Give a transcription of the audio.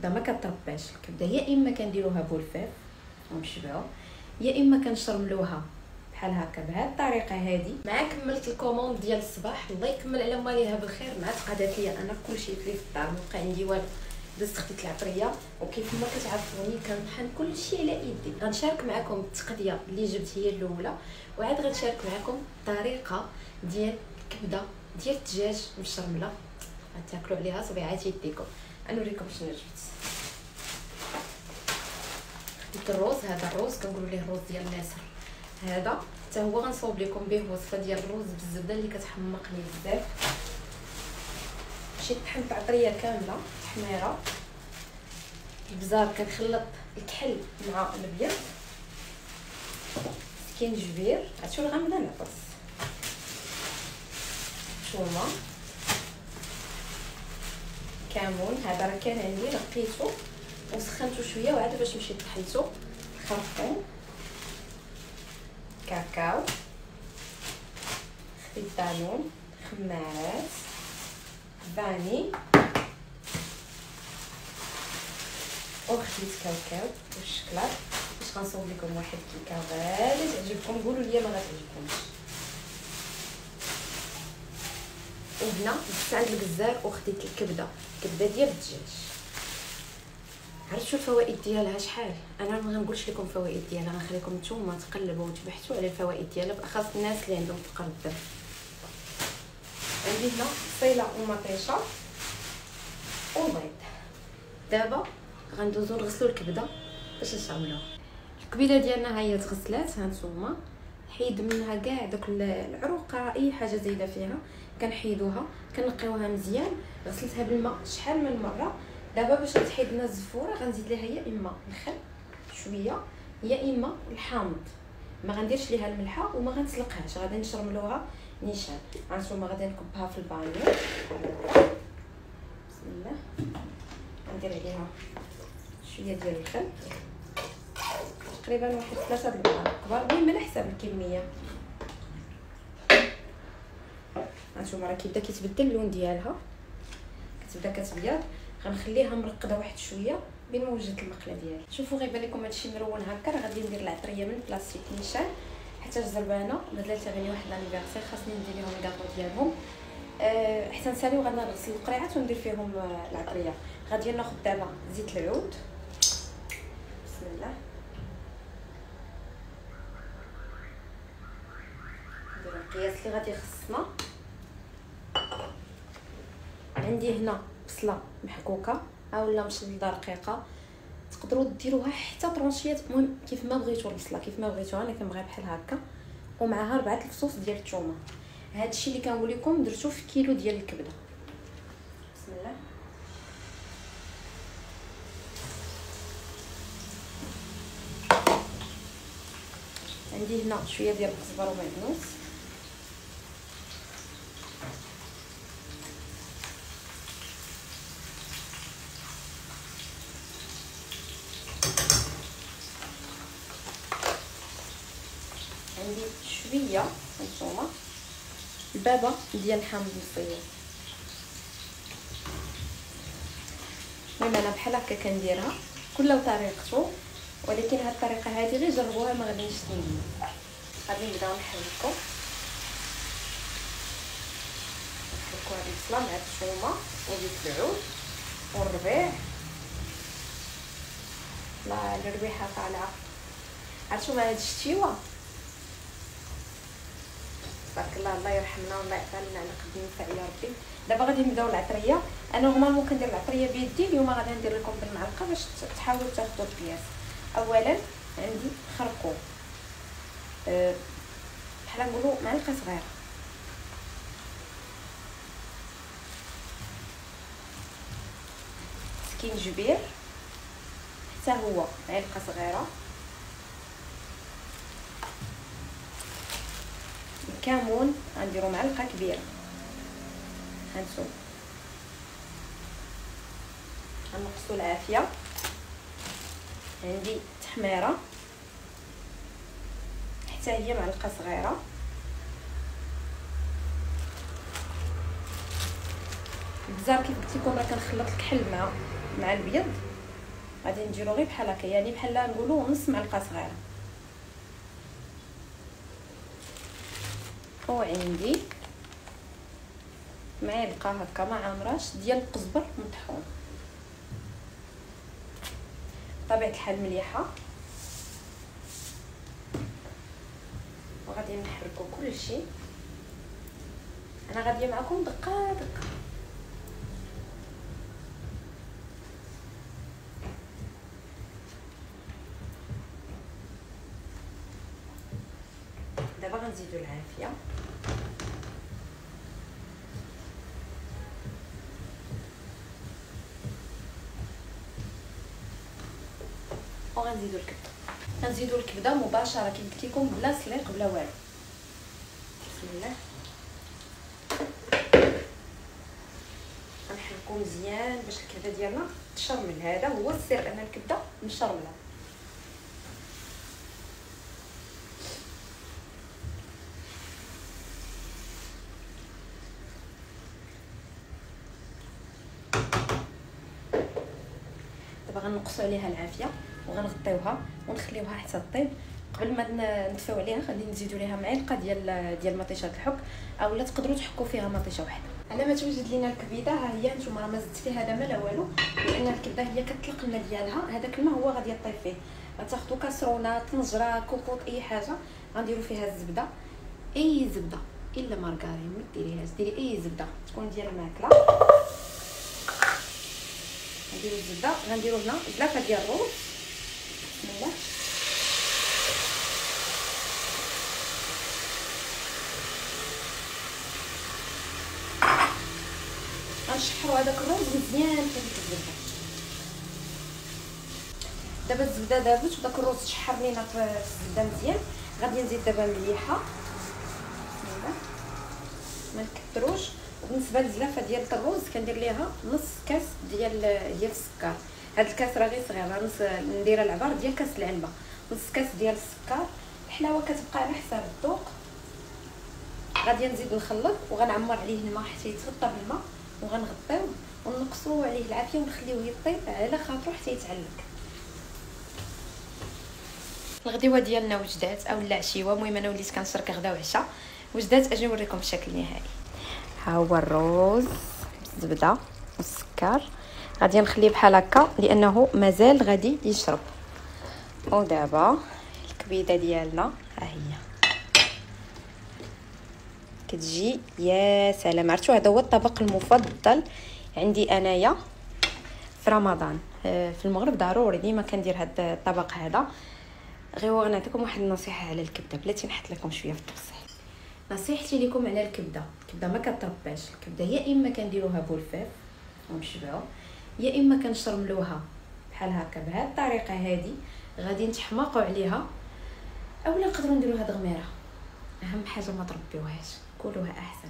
الكبده ما كترباش. الكبده يا اما كنديروها بولفاف ونشبعو، يا اما كنشرملوها بحال هكا بهذه الطريقه هذه. مع كملت الكوموند ديال الصباح، الله يكمل على ماليها بالخير. مع تقادات ليا انا كلشي في الدار، ما بقى عندي والو، دزت خديت العطريه. وكيف ما كتعرفوني كنطحن كلشي على يدي. غنشارك معكم التقديه اللي جبت هي الاولى، وعاد غنشارك معكم الطريقه ديال الكبده ديال الدجاج مشرمله غتاكلوا عليها صبيعات يديكم. غنوريكم شنو جبت. خديت الروز، هذا الروز كنقولوا ليه الروز ديال النسر، هذا حتى هو غنصاوب لكم به وصفه ديال الروز بالزبده اللي كتحمقني بزاف. مشيت طحنت عطريه كامله حميره، البزار كنخلط الكحل مع الابيض، سكينجبير، عرفتوا الغامضه نعطس، ثومه، كمون. هذا راه كان عندي نقيته وسخنته شويه وعاد باش مشيت طحنته. خرطوم، كاكاو، خديت دانون، خمارات، فاني، وخديت كاوكاو والشكلاط. باش غنصوب لكم واحد الكيكه غادي تعجبكم، قولوا لي ما غتعجبكمش. وهنا دزت عند الجزار وخديت الكبده ديال الدجاج. عرفتوا الفوائد ديالها شحال؟ انا ما غنقولش لكم الفوائد ديالها، غنخليكم نتوما تقلبوا وتبحثوا على الفوائد ديالها، بالاخص الناس اللي عندهم فقر الدم. عندي هنا بصيله ومطيشه وبيض. دابا غندوزو نغسلو الكبده باش نشرملوها. الكبيده ديالنا ها هي تغسلات، ها نتوما حيد منها كاع داك العروق، اي حاجه زايده فيها كنحيدوها، كنقيوها مزيان. غسلتها بالماء شحال من مره. دابا باش تحيد لنا الزفوره غنزيد ليها يا اما الخل شويه يا اما الحامض، ما غنديرش ليها الملحه وما غنسلقهاش، غادي نشرملوها نيشان. هانتوما غادي نكبها في البانيو. بسم الله. غندير عليها شويه ديال الخل، تقريبا واحد 3 د المعالق كبار، المهم على حساب الكميه. هانتوما راه كيبدا كيتبدل اللون ديالها، كتبدا كتبيض. غنخليها مرقده واحد شويه بين ما وجدت المقله ديالي. شوفوا غيبان لكم هادشي مرون هكا. راه غادي ندير العطريه من البلاستيك نيشان حتى الزربانه بدلات غني واحد لانيفرسير، خاصني ندير لهم الكاطو ديالهم. حتى نساليو غادي نغسل القريعات وندير فيهم العطريه. غادي ناخذ دابا زيت العود، بسم الله. ندير القياس اللي غادي يخصنا. عندي هنا بصله محكوكه اولا مشلده رقيقه، تقدروا ديروها حتى طرونشيات، المهم كيف ما بغيتوا البصله كيف ما بغيتوها. انا كنبغيها بحال هكا، ومعها 4 الفصوص ديال الثومه. هذا الشيء اللي كنقول لكم درتو في كيلو ديال الكبده. بسم الله. عندي هنا شويه ديال الكزبره ومعدنوس، عندي شويه هانتوما البابه ديال الحامض المصير. المهم انا بحال هكا كنديرها، كل طريقته، ولكن هاد الطريقه هذه غير جربوها ما غاديش تندموا. غادي نبداو نحركو هاد البصله مع الثومه وزيت العود والربيع. لا الربيحه طالعه. عرفتوا هاد الشتيوه تبارك الله، الله يرحمنا والله يعطينا على قد النفع يا ربي. دابا غادي نبداو العطريه. انا نورمالمون كندير العطريه بيدي، اليوم غادي ندير لكم بالمعلقه باش تحاولوا تاخذوا القياس. اولا عندي خرقوم، بحال نقولوا معلقه صغيره، سكينجبير حتى هو معلقه صغيره، الكمون غنديروا معلقه كبيره، هانتوما غنقصوا العافيه. عندي تحميره حتى هي معلقه صغيره، البزار كيف قلت لكم راه كنخلط الكحل مع البيض غادي نديرو غير بحال هكا، يعني بحال نقولوا نص معلقه صغيره. وعندي معلقه هكا ما عامراش ديال القزبر مطحون، بطبيعه الحال مليحه. وغادي نحركو كلشي. انا غاديه معكم دقه دقه. دابا غنزيدو العافيه. وغنزيدو الكبده. غنزيدو الكبده مباشره كما قلت لكم بلا سليق بلا والو. بسم الله. غنحركو مزيان باش الكبده ديالنا تشرمل. هذا هو السر، ان الكبده مشرمله. دابا غنقصوا عليها العافيه وغنغطيوها ونخليوها حتى طيب. قبل ما نطفيو عليها غادي نزيدوا ليها معلقه ديال مطيشه الحك، اولا تقدروا تحكوا فيها مطيشه واحده. على ما توجد لينا الكبيده، ها هي نتوما راه ما زدت فيها لا ما لا والو، لان الكبده هي كتطلق الماء ديالها. هذاك الماء هو غادي يطيب فيه. غتاخذوا كاسرونه، طنجره، كوكوط، اي حاجه غنديروا فيها الزبده، اي زبده الا مارغرين ما ديريهاش، ديري اي زبده تكون ديال الماكله. نديرو الزبده، غنديرو هنا زلافه ديال الروز. بسم الله. غنشحروا هذاك الروز مزيان في ديك الزبده. دابا الزبده دابت وداك الروز تشحر لينا في الزبده مزيان. غادي نزيد دابا مليحه. بسم الله. ما نكثروش. بالنسبه للزلافه ديال الروز كندير ليها نص كاس ديال السكر. هاد الكاس راه غير صغير، راه نديرها العبار ديال كاس العلبه. نص كاس ديال السكر. الحلاوه كتبقى على حساب الذوق. غادي نزيد نخلط وغنعمر عليه الماء حتى يتغطى بالماء، وغنغطيوه ونقصوا عليه العافيه ونخليوه يطيب على خاطرو حتى يتعلق. الغديوه ديالنا وجدات او العشيوه، المهم انا وليت كنشرك غدا وعشاء. وجدات اجي نوريكم الشكل النهائي. ها هو الروز بالزبده والسكر. غادي نخليه بحال هكا لانه مازال غادي يشرب. ودابا الكبيده ديالنا ها هي كتجي يا سلام. عرفتوا هذا هو الطبق المفضل عندي انايا في رمضان. في المغرب ضروري ديما كندير هذا الطبق هذا. غير غنعطيكم واحد النصيحه على الكبده، بلاتي نحط لكم شويه في التفصيل. نصيحتي لكم على الكبده ما كترباش. الكبده يا اما كنديروها بولفاف ونشبعوا، يا اما كنشرملوها بحال هكا بهذه الطريقه هذه غادي نتحماقوا عليها، اولا نقدروا نديروها دغميره. اهم حاجه ما تربيوهاش، كلوها احسن.